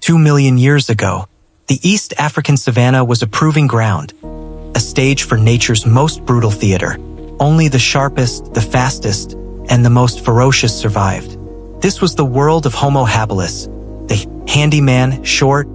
2 million years ago, the East African savanna was a proving ground, a stage for nature's most brutal theater. Only the sharpest, the fastest, and the most ferocious survived. This was the world of Homo habilis, the handyman, short,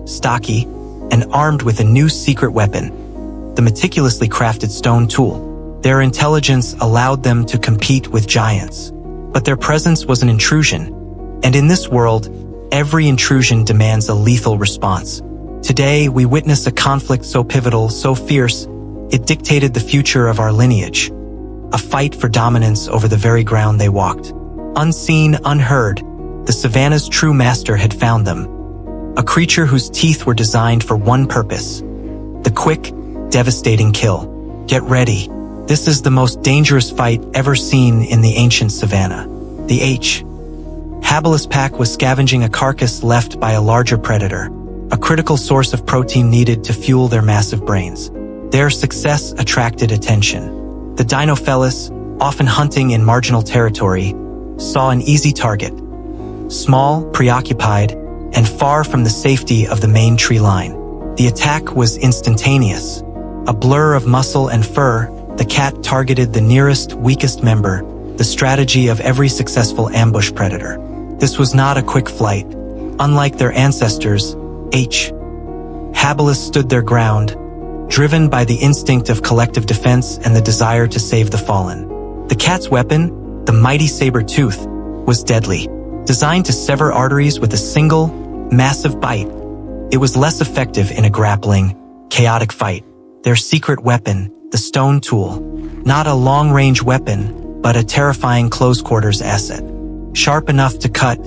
stocky, and armed with a new secret weapon, the meticulously crafted stone tool. Their intelligence allowed them to compete with giants. But their presence was an intrusion, and in this world, every intrusion demands a lethal response. Today, we witness a conflict so pivotal, so fierce, it dictated the future of our lineage. A fight for dominance over the very ground they walked. Unseen, unheard, the savanna's true master had found them. A creature whose teeth were designed for one purpose: the quick, devastating kill. Get ready. This is the most dangerous fight ever seen in the ancient savanna. The H. habilis pack was scavenging a carcass left by a larger predator, a critical source of protein needed to fuel their massive brains. Their success attracted attention. The Dinofelis, often hunting in marginal territory, saw an easy target. Small, preoccupied, and far from the safety of the main tree line. The attack was instantaneous. A blur of muscle and fur, the cat targeted the nearest, weakest member, the strategy of every successful ambush predator. This was not a quick flight. Unlike their ancestors, H. habilis stood their ground, driven by the instinct of collective defense and the desire to save the fallen. The cat's weapon, the mighty saber tooth, was deadly. Designed to sever arteries with a single, massive bite, it was less effective in a grappling, chaotic fight. Their secret weapon, the stone tool, not a long-range weapon, but a terrifying close-quarters asset. Sharp enough to cut,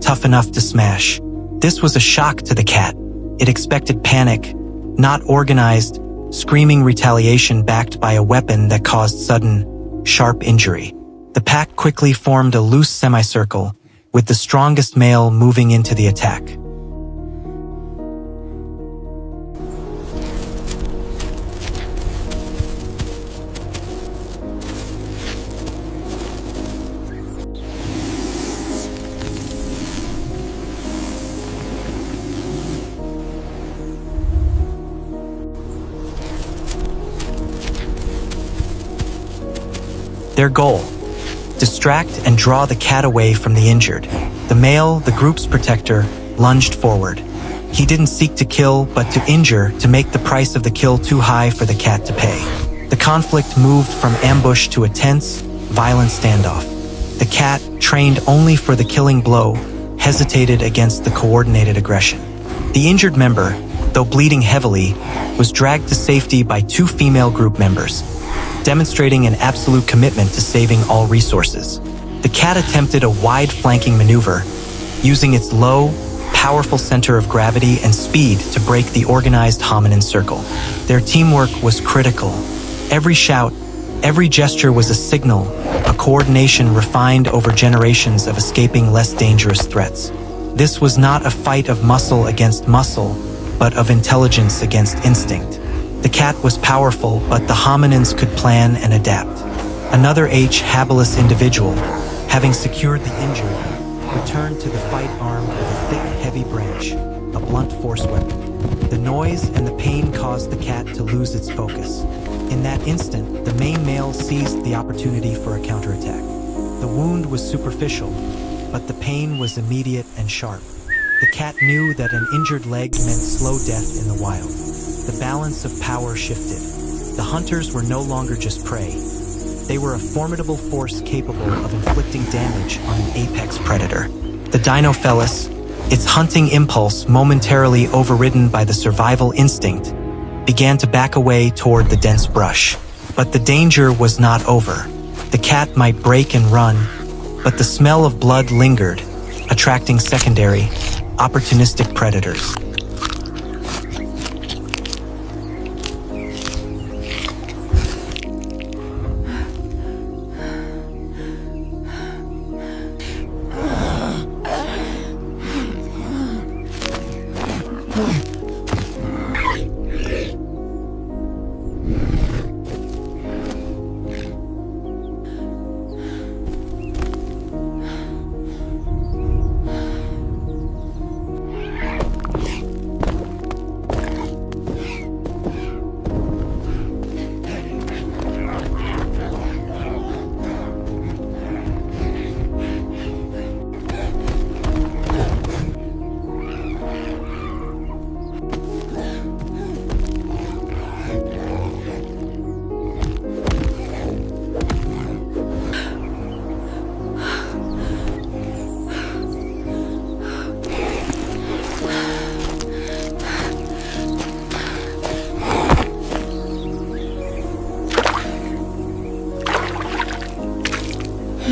tough enough to smash. This was a shock to the cat. It expected panic, not organized, screaming retaliation backed by a weapon that caused sudden, sharp injury. The pack quickly formed a loose semicircle, with the strongest male moving into the attack. Their goal: distract and draw the cat away from the injured. The male, the group's protector, lunged forward. He didn't seek to kill, but to injure, to make the price of the kill too high for the cat to pay. The conflict moved from ambush to a tense, violent standoff. The cat, trained only for the killing blow, hesitated against the coordinated aggression. The injured member, though bleeding heavily, was dragged to safety by two female group members, demonstrating an absolute commitment to saving all resources. The cat attempted a wide flanking maneuver, using its low, powerful center of gravity and speed to break the organized hominin circle. Their teamwork was critical. Every shout, every gesture was a signal, a coordination refined over generations of escaping less dangerous threats. This was not a fight of muscle against muscle, but of intelligence against instinct. The cat was powerful, but the hominins could plan and adapt. Another H. habilis individual, having secured the injured, returned to the fight armed with a thick, heavy branch, a blunt force weapon. The noise and the pain caused the cat to lose its focus. In that instant, the main male seized the opportunity for a counterattack. The wound was superficial, but the pain was immediate and sharp. The cat knew that an injured leg meant slow death in the wild. The balance of power shifted. The hunters were no longer just prey. They were a formidable force capable of inflicting damage on an apex predator. The Dinofelis, its hunting impulse momentarily overridden by the survival instinct, began to back away toward the dense brush. But the danger was not over. The cat might break and run, but the smell of blood lingered, attracting secondary, opportunistic predators.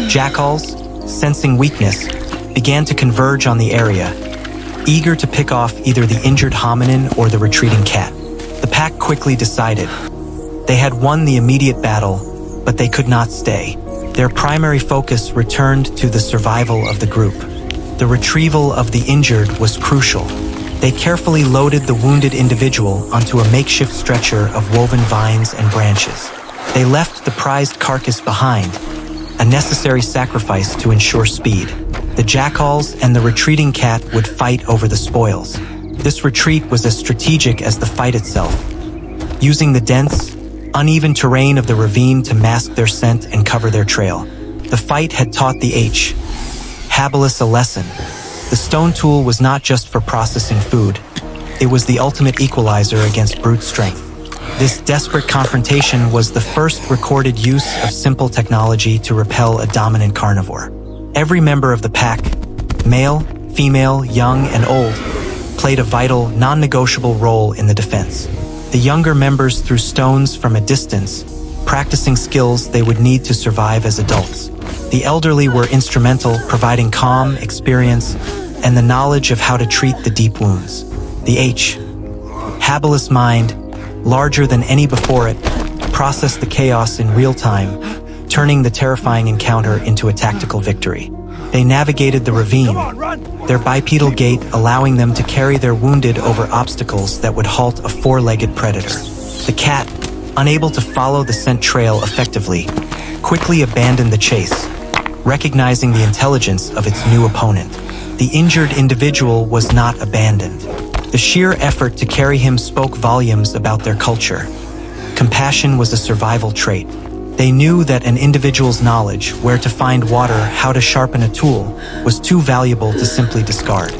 Jackals, sensing weakness, began to converge on the area, eager to pick off either the injured hominin or the retreating cat. The pack quickly decided. They had won the immediate battle, but they could not stay. Their primary focus returned to the survival of the group. The retrieval of the injured was crucial. They carefully loaded the wounded individual onto a makeshift stretcher of woven vines and branches. They left the prized carcass behind, a necessary sacrifice to ensure speed. The jackals and the retreating cat would fight over the spoils. This retreat was as strategic as the fight itself, using the dense, uneven terrain of the ravine to mask their scent and cover their trail. The fight had taught the habilis a lesson. The stone tool was not just for processing food. It was the ultimate equalizer against brute strength. This desperate confrontation was the first recorded use of simple technology to repel a dominant carnivore. Every member of the pack, male, female, young, and old, played a vital, non-negotiable role in the defense. The younger members threw stones from a distance, practicing skills they would need to survive as adults. The elderly were instrumental, providing calm, experience, and the knowledge of how to treat the deep wounds. The habilis mind, larger than any before it, processed the chaos in real time, turning the terrifying encounter into a tactical victory. They navigated the ravine, their bipedal gait allowing them to carry their wounded over obstacles that would halt a four-legged predator. The cat, unable to follow the scent trail effectively, quickly abandoned the chase, recognizing the intelligence of its new opponent. The injured individual was not abandoned. The sheer effort to carry him spoke volumes about their culture. Compassion was a survival trait. They knew that an individual's knowledge, where to find water, how to sharpen a tool, was too valuable to simply discard.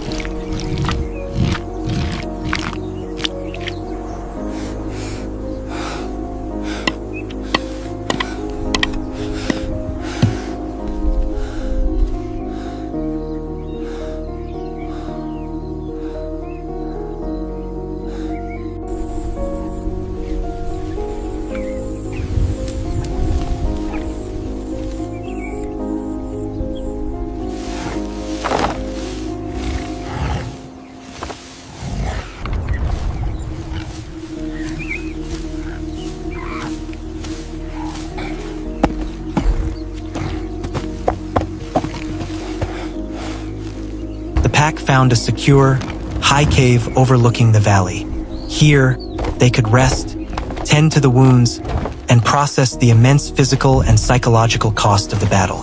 Found a secure, high cave overlooking the valley. Here, they could rest, tend to the wounds, and process the immense physical and psychological cost of the battle.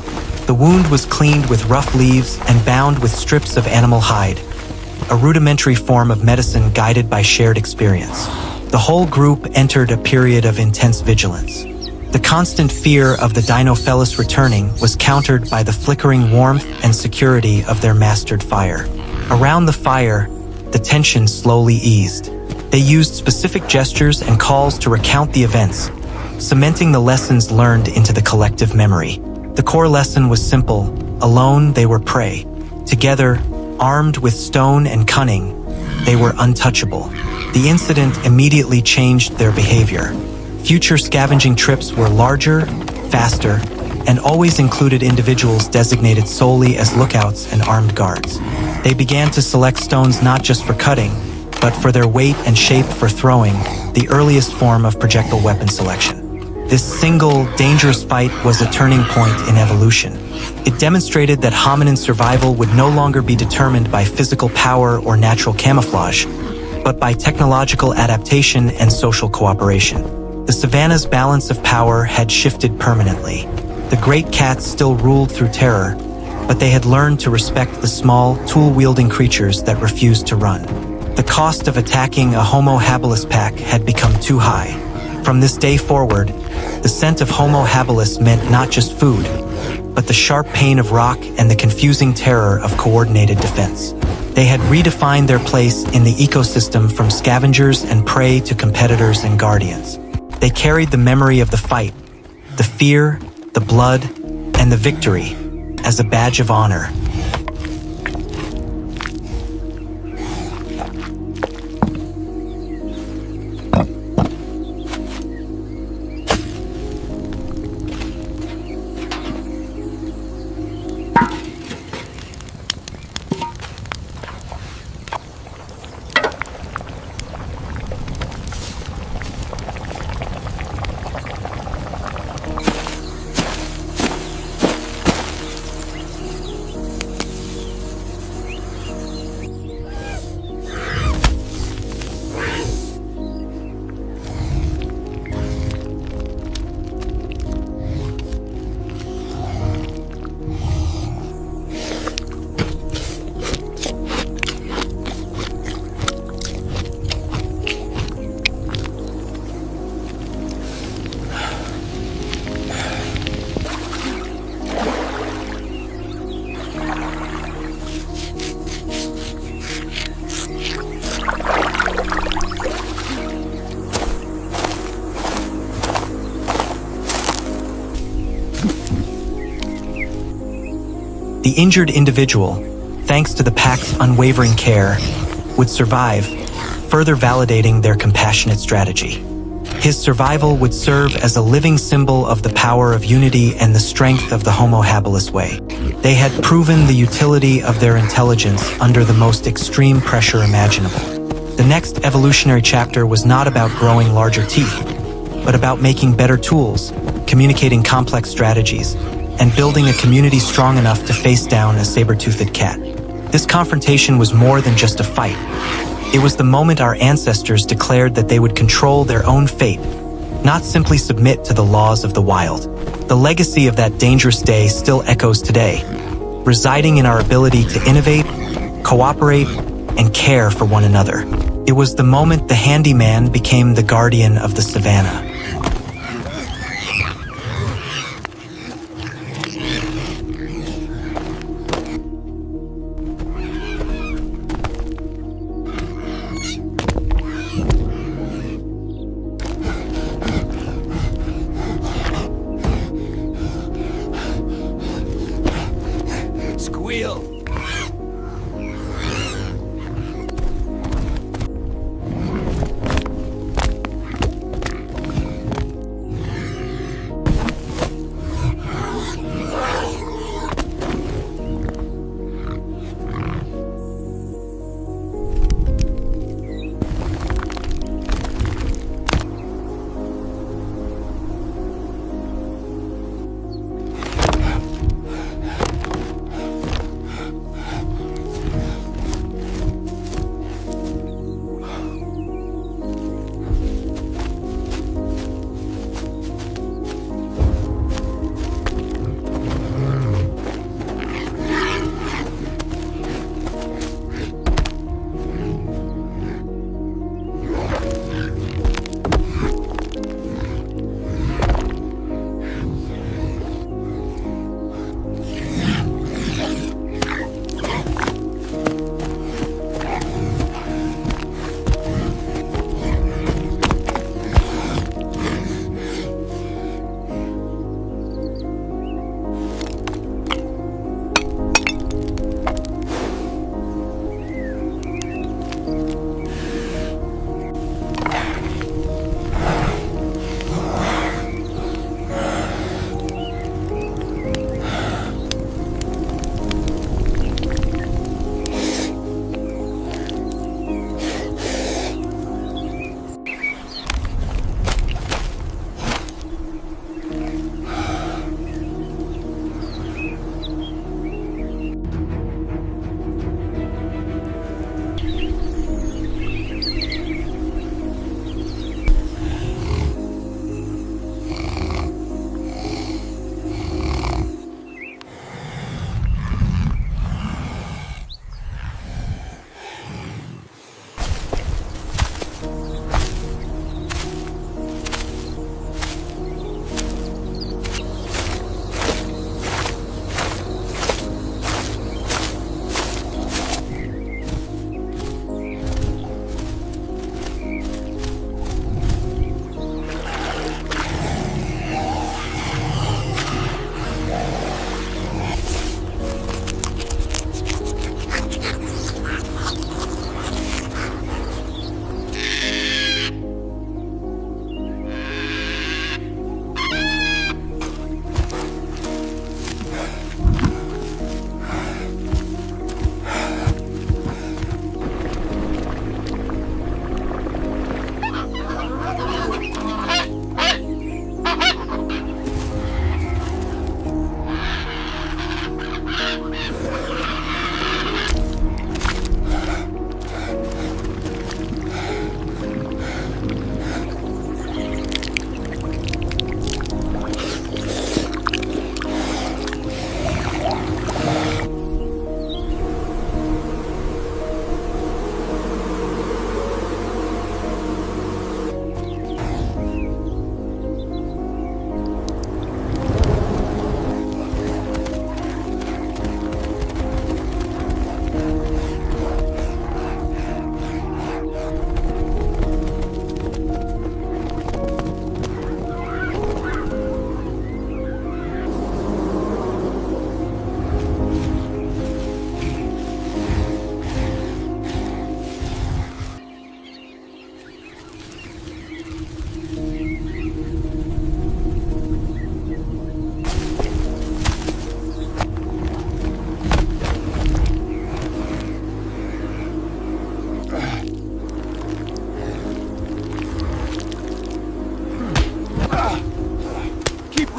The wound was cleaned with rough leaves and bound with strips of animal hide, a rudimentary form of medicine guided by shared experience. The whole group entered a period of intense vigilance. The constant fear of the Dinofelis returning was countered by the flickering warmth and security of their mastered fire. Around the fire, the tension slowly eased. They used specific gestures and calls to recount the events, cementing the lessons learned into the collective memory. The core lesson was simple: alone they were prey. Together, armed with stone and cunning, they were untouchable. The incident immediately changed their behavior. Future scavenging trips were larger, faster, and always included individuals designated solely as lookouts and armed guards. They began to select stones not just for cutting, but for their weight and shape for throwing, the earliest form of projectile weapon selection. This single, dangerous fight was a turning point in evolution. It demonstrated that hominin survival would no longer be determined by physical power or natural camouflage, but by technological adaptation and social cooperation. The savanna's balance of power had shifted permanently. The great cats still ruled through terror, but they had learned to respect the small, tool-wielding creatures that refused to run. The cost of attacking a Homo habilis pack had become too high. From this day forward, the scent of Homo habilis meant not just food, but the sharp pain of rock and the confusing terror of coordinated defense. They had redefined their place in the ecosystem from scavengers and prey to competitors and guardians. They carried the memory of the fight, the fear, the blood, and the victory as a badge of honor. injured individual, thanks to the pack's unwavering care, would survive, further validating their compassionate strategy. His survival would serve as a living symbol of the power of unity and the strength of the Homo habilis way. They had proven the utility of their intelligence under the most extreme pressure imaginable. The next evolutionary chapter was not about growing larger teeth, but about making better tools, communicating complex strategies, and building a community strong enough to face down a saber-toothed cat. This confrontation was more than just a fight. It was the moment our ancestors declared that they would control their own fate, not simply submit to the laws of the wild. The legacy of that dangerous day still echoes today, residing in our ability to innovate, cooperate, and care for one another. It was the moment the handyman became the guardian of the savanna.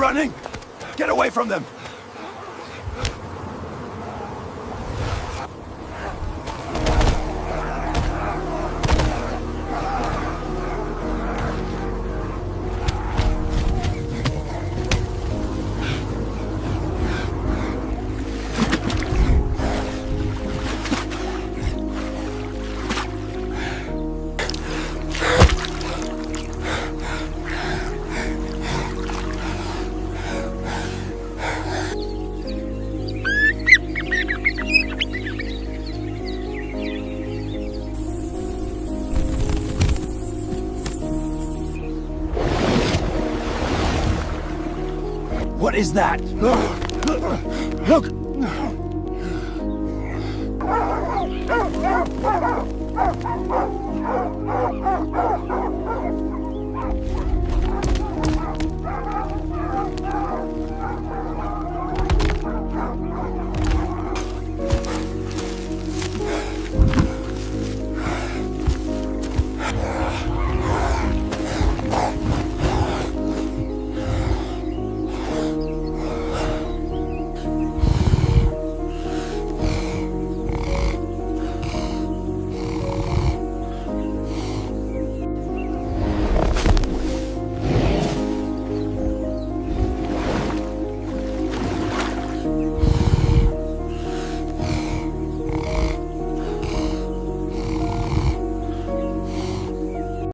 running! Get away from them! What is that? Look!